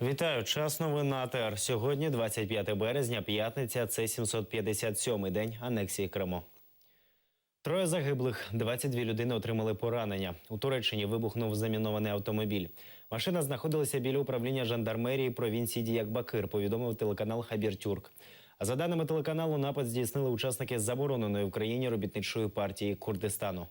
Вітаю, час новин на АТР. Сьогодні 25 березня, п'ятниця, це 757-й день анексії Криму. 3 загиблих, 22 людини отримали поранення. У Туреччині вибухнув замінований автомобіль. Машина знаходилася біля управління жандармерії провінції Діякбакир, повідомив телеканал Хабір-Тюрк. А за даними телеканалу, напад здійснили учасники забороненої в країні робітничої партії Курдистану.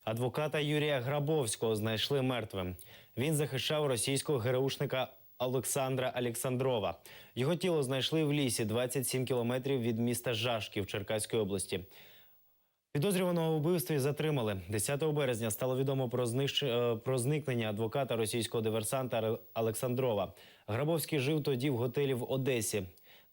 Адвоката Юрія Грабовського знайшли мертвим. Він захищав російського ГРУшника Олександра Олександрова. Його тіло знайшли в лісі 27 кілометрів від міста Жашків Черкаської області. Підозрюваного у вбивстві затримали. 10 березня стало відомо про зникнення адвоката російського диверсанта Олександрова. Грабовський жив тоді в готелі в Одесі.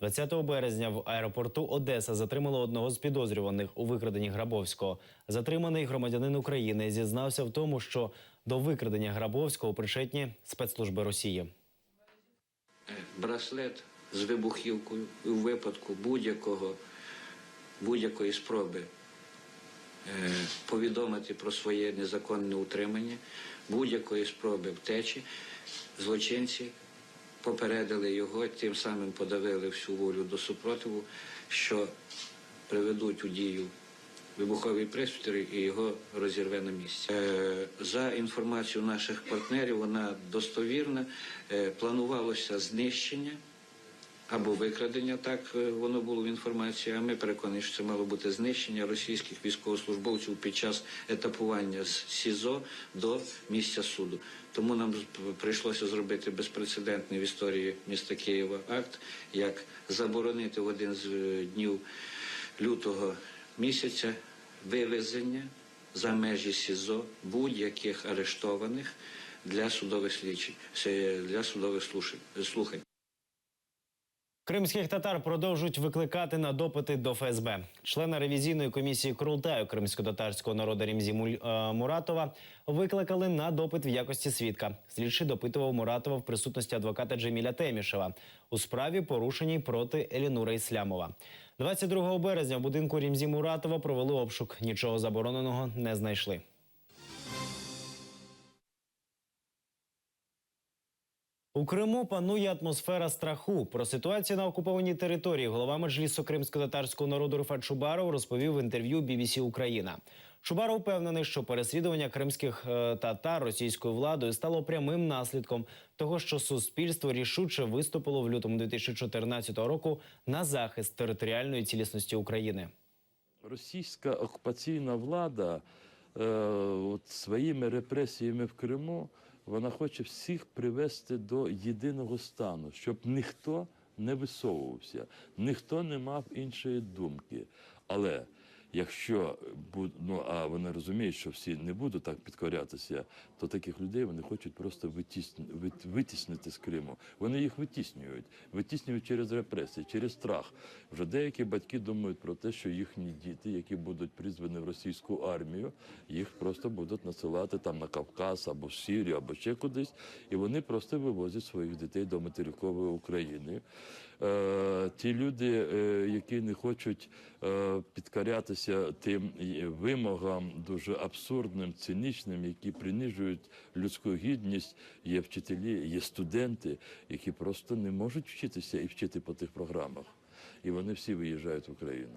20 березня в аеропорту Одеса затримали одного з підозрюваних у викраденні Грабовського. Затриманий громадянин України зізнався в тому, що до викрадення Грабовського причетні спецслужби Росії. Браслет з вибухівкою у випадку будь-якої спроби повідомити про своє незаконне утримання, будь-якої спроби втечі, злочинці попередили його, тим самим подавили всю волю до супротиву, що приведуть у дію вибуховий пристрій і його розірве на місці. За інформацією наших партнерів, вона достовірна, планувалося знищення або викрадення, так воно було в інформації, а ми переконані, що це мало бути знищення російських військовослужбовців під час етапування з СІЗО до місця суду. Тому нам прийшлося зробити безпрецедентний в історії міста Києва акт, як заборонити в один з днів лютого місяця вивезення за межі СІЗО будь-яких арештованих для судових слухань. Кримських татар продовжують викликати на допити до ФСБ. Члена ревізійної комісії Курултаю кримсько-татарського народу Ремзі Муратова викликали на допит в якості свідка. Слідчий допитував Муратова в присутності адвоката Джеміля Темішева у справі, порушеній проти Елінура Іслямова. 22 березня в будинку Ремзі Муратова провели обшук. Нічого забороненого не знайшли. У Криму панує атмосфера страху. Про ситуацію на окупованій території голова Меджлісу кримсько-татарського народу Рифат Чубаров розповів в інтерв'ю BBC Україна. Чубаров впевнений, що переслідування кримських татар російською владою стало прямим наслідком того, що суспільство рішуче виступило в лютому 2014 року на захист територіальної цілісності України. Російська окупаційна влада своїми репресіями в Криму вона хоче всіх привести до єдиного стану, щоб ніхто не висовувався, ніхто не мав іншої думки. Але якщо, а вони розуміють, що всі не будуть так підкорятися, то таких людей вони хочуть просто витіснити з Криму. Вони їх витіснюють через репресії, через страх. Вже деякі батьки думають про те, що їхні діти, які будуть призвані в російську армію, їх просто будуть насилати там на Кавказ, або в Сирію, або ще кудись, і вони просто вивозять своїх дітей до материкової України. Ті люди, які не хочуть підкорятися тим вимогам дуже абсурдним, цинічним, які принижують людську гідність, є вчителі, є студенти, які просто не можуть вчитися і вчити по тих програмах. І вони всі виїжджають в Україну.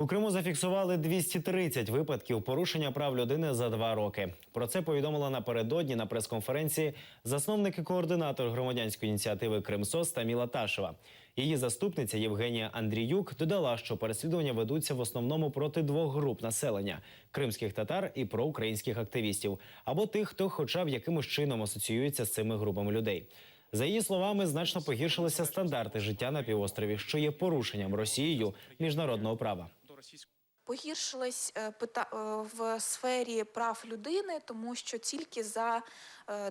У Криму зафіксували 230 випадків порушення прав людини за 2 роки. Про це повідомила напередодні на прес-конференції засновник і координатор громадянської ініціативи «Кримсос» Таміла Ташева. Її заступниця Євгенія Андріюк додала, що переслідування ведуться в основному проти 2 груп населення – кримських татар і проукраїнських активістів, або тих, хто хоча б якимось чином асоціюється з цими групами людей. За її словами, значно погіршилися стандарти життя на півострові, що є порушенням Росією міжнародного права. погіршились в сфері прав людини, тому що тільки за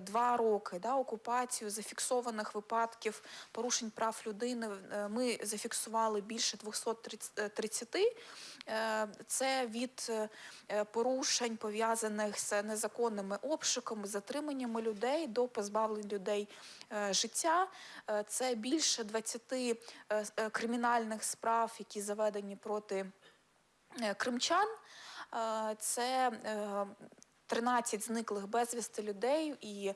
2 роки окупацію зафіксованих випадків порушень прав людини ми зафіксували більше 230. Це від порушень, пов'язаних з незаконними обшуками, затриманнями людей до позбавлень людей життя. Це більше 20 кримінальних справ, які заведені проти кримчан. Це 13 зниклих безвісти людей, і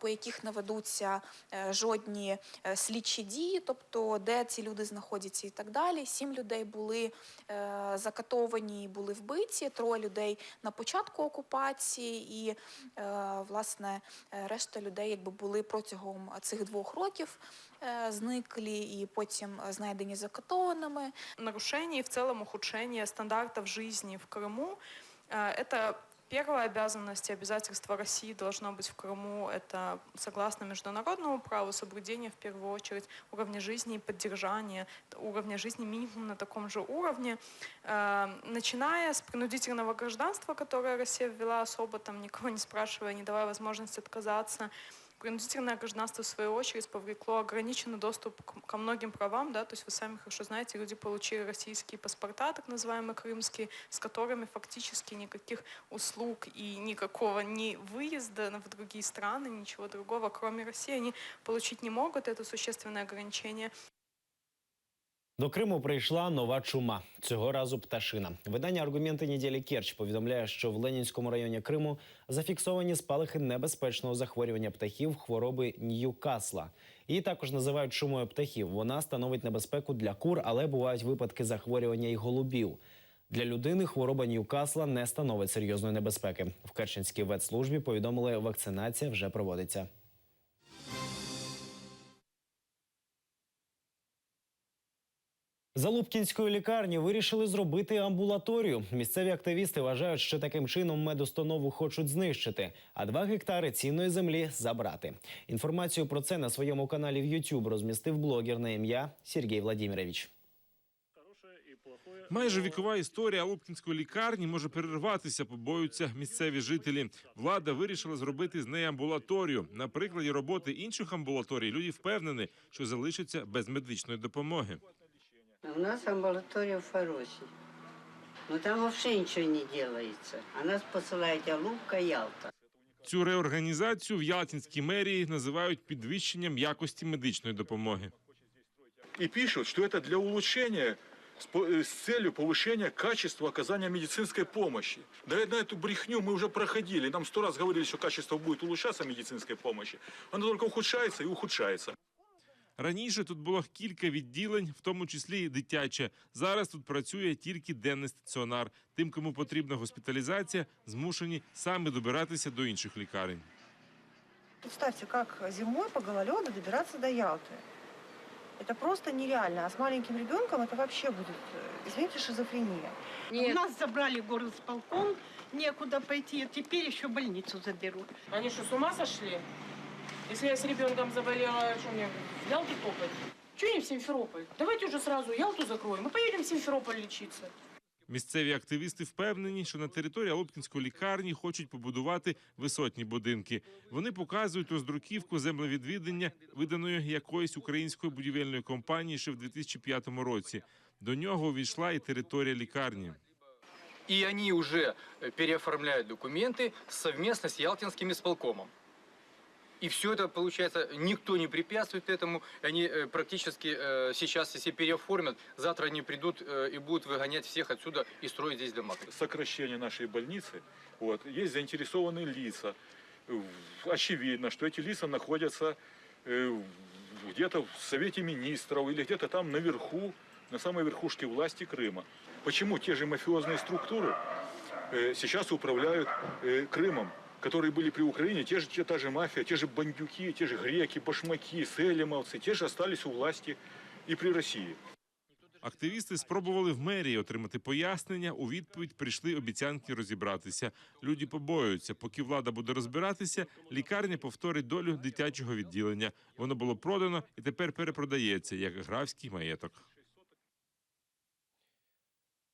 по яких не ведуться жодні слідчі дії, тобто де ці люди знаходяться і так далі. 7 людей були закатовані і були вбиті, 3 людей на початку окупації і, власне, решта людей були протягом цих 2 років зниклі і потім знайдені закатованими. Нарушение и в целом ухудшение стандартов жизни в Крыму – это первая обязанность и обязательство России должно быть в Крыму. Это согласно международному праву соблюдение в первую очередь уровня жизни и поддержания уровня жизни минимум на таком же уровне. Начиная с принудительного гражданства, которое Россия ввела особо, там никого не спрашивая, не давая возможности отказаться. Принудительное гражданство, в свою очередь, повлекло ограниченный доступ ко многим правам, да, то есть вы сами хорошо знаете, люди получили российские паспорта, так называемые крымские, с которыми фактически никаких услуг и никакого ни выезда в другие страны, ничего другого, кроме России, они получить не могут, это существенное ограничение. До Криму прийшла нова чума. Цього разу пташина. Видання «Аргументи неділі Керч» повідомляє, що в Ленінському районі Криму зафіксовані спалахи небезпечного захворювання птахів хвороби Ньюкасла. Її також називають чумою птахів. Вона становить небезпеку для кур, але бувають випадки захворювання і голубів. Для людини хвороба Ньюкасла не становить серйозної небезпеки. В Керченській ветслужбі повідомили, вакцинація вже проводиться. За Лубкінською лікарні вирішили зробити амбулаторію. Місцеві активісти вважають, що таким чином медустанову хочуть знищити, а 2 гектари цінної землі забрати. Інформацію про це на своєму каналі в YouTube розмістив блогер на ім'я Сергій Владимирович. Майже вікова історія Лубкінської лікарні може перерватися, побоюються місцеві жителі. Влада вирішила зробити з неї амбулаторію. На прикладі роботи інших амбулаторій люди впевнені, що залишаться без медичної допомоги. У нас амбулатория в Фаросе. Но там вообще ничего не делается. А нас посылает Алупка, Ялта. Цю реорганізацію в Ялтинській мерії називають підвищенням якості медичної допомоги. И пишут, что это для улучшения с целью повышения качества оказания медицинской помощи. Да на эту брехню мы уже проходили. Нам 100 раз говорили, что качество будет улучшаться медицинской помощи. Оно только ухудшается и ухудшается. Раніше тут було кілька відділень, в тому числі і дитяче. Зараз тут працює тільки денний стаціонар. Тим, кому потрібна госпіталізація, змушені самі добиратися до інших лікарень. Представьте, как зимой по гололеду добираться до Ялты. Это просто нереально. А с маленьким ребенком это вообще будет, извините, шизофрения. Нет. У нас забрали горосполком, некуда пойти, теперь еще больницу заберут. Они что, с ума сошли? Если я с ребенком заболела, что мне в Ялту топать? Чего не в Симферополь? Давайте уже сразу Ялту закроем. Мы поедем в Симферополь лечиться. Місцеві активісти впевнені, що на території Лубкінської лікарні хочуть побудувати висотні будинки. Вони показують роздруківку землевідвідання, виданої якоюсь українською будівельною компанією ще в 2005 році. До нього увійшла і територія лікарні. И они уже переоформляют документы совместно с Ялтинским исполкомом. И все это, получается, никто не препятствует этому. Они практически сейчас, если переоформят, завтра они придут и будут выгонять всех отсюда и строить здесь дома. Сокращение нашей больницы, есть заинтересованные лица. Очевидно, что эти лица находятся где-то в Совете Министров или где-то там наверху, на самой верхушке власти Крыма. Почему те же мафиозные структуры сейчас управляют Крымом, которые были при Украине, та же мафия, те же бандюки, те же греки, башмаки, селимовцы, те же остались у власти и при России. Активісти спробували в мерії отримати пояснення. У відповідь прийшли обіцянки розібратися. Люди побоюються, поки влада буде розбиратися, лікарня повторить долю дитячого відділення. Воно було продано і тепер перепродається, як графський маєток.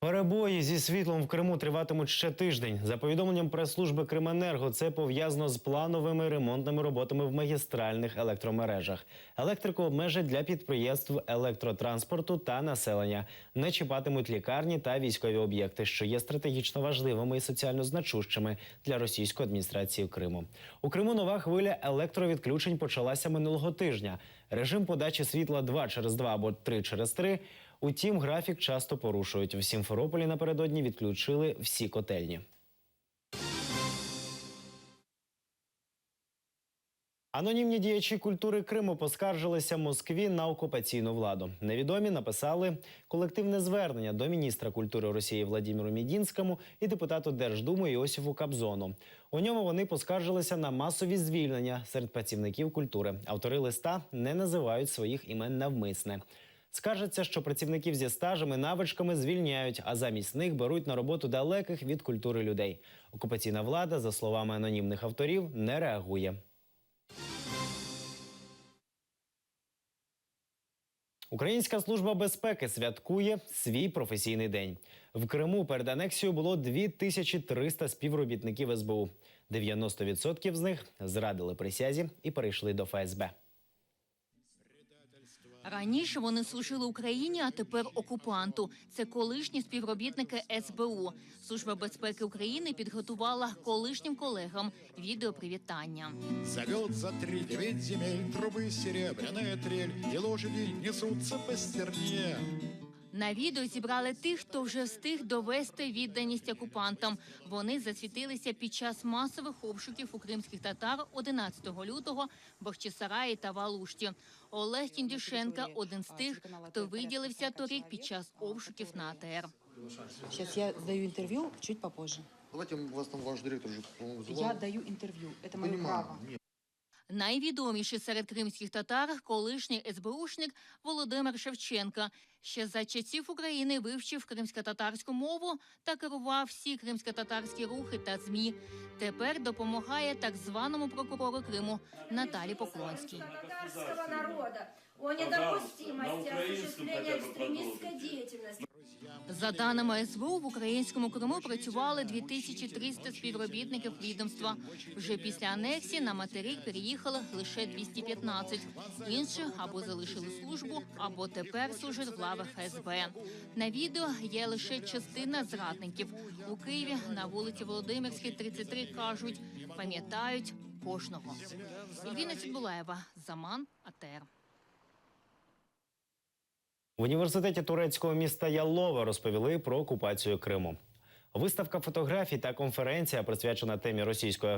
Перебої зі світлом в Криму триватимуть ще тиждень. За повідомленням прес-служби Крименерго, це пов'язано з плановими ремонтними роботами в магістральних електромережах. Електрику обмежать для підприємств електротранспорту та населення. Не чіпатимуть лікарні та військові об'єкти, що є стратегічно важливими і соціально значущими для російської адміністрації Криму. У Криму нова хвиля електровідключень почалася минулого тижня. Режим подачі світла 2 через 2 або 3 через 3. Утім, графік часто порушують. В Сімферополі напередодні відключили всі котельні. Анонімні діячі культури Криму поскаржилися Москві на окупаційну владу. Невідомі написали колективне звернення до міністра культури Росії Владимиру Медінському і депутату Держдуми Іосифу Кобзону. У ньому вони поскаржилися на масові звільнення серед працівників культури. Автори листа не називають своїх імен навмисне. Скаржаться, що працівників зі стажем і навичками звільняють, а замість них беруть на роботу далеких від культури людей. Окупаційна влада, за словами анонімних авторів, не реагує. Українська служба безпеки святкує свій професійний день. В Криму перед анексією було 2300 співробітників СБУ. 90% з них зрадили присязі і перейшли до ФСБ. Раніше вони служили Україні, а тепер окупанту. Це колишні співробітники СБУ. Служба безпеки України підготувала колишнім колегам відеопривітання. Зовется 3-9 земель, трубы серебряная трель, и лошади несутся по стерне. На відео зібрали тих, хто вже встиг довести відданість окупантам. Вони засвітилися під час масових обшуків у кримських татар 11 лютого в Бахчисараї та Валушті. Олег Кіндюшенко – один з тих, хто виділився торік під час обшуків на АТР. Сейчас я даю интервью чуть попозже. Давайте вас там ваш директор уже, по-моему, Я даю интервью. Это мое право. Найвідоміший серед кримських татар – колишній СБУшник Володимир Шевченко. Ще за часів України вивчив кримськотатарську мову та керував всі кримськотатарські рухи та ЗМІ. Тепер допомагає так званому прокурору Криму Наталі Поклонській. Татарского народа о недопустимости осуществления экстремистской деятельности. За даними СБУ, в українському Криму працювали 2300 співробітників відомства. Вже після анексії на материк переїхали лише 215. Інші або залишили службу, або тепер служать в лавах ФСБ. На відео є лише частина зрадників. У Києві на вулиці Володимирській, 33, кажуть, пам'ятають кожного. Ільвіна Цибулаєва, Заман, АТР. В університеті турецького міста Ялова розповіли про окупацію Криму. Виставка фотографій та конференція, присвячена темі російської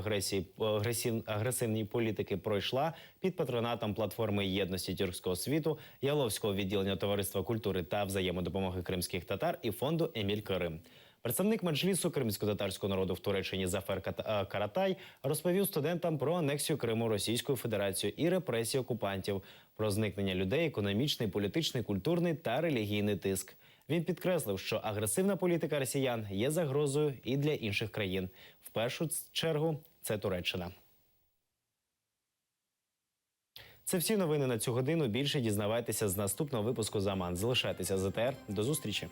агресивної політики, пройшла під патронатом платформи єдності тюркського світу, Яловського відділення Товариства культури та взаємодопомоги кримських татар і фонду «Еміль Карим». Представник меджлісу кримсько-татарського народу в Туреччині Зафер Каратай розповів студентам про анексію Криму Російською Федерацією і репресії окупантів, про зникнення людей, економічний, політичний, культурний та релігійний тиск. Він підкреслив, що агресивна політика росіян є загрозою і для інших країн. В першу чергу це Туреччина. Це всі новини на цю годину. Більше дізнавайтеся з наступного випуску «Заман». Залишайтеся з АТР. До зустрічі.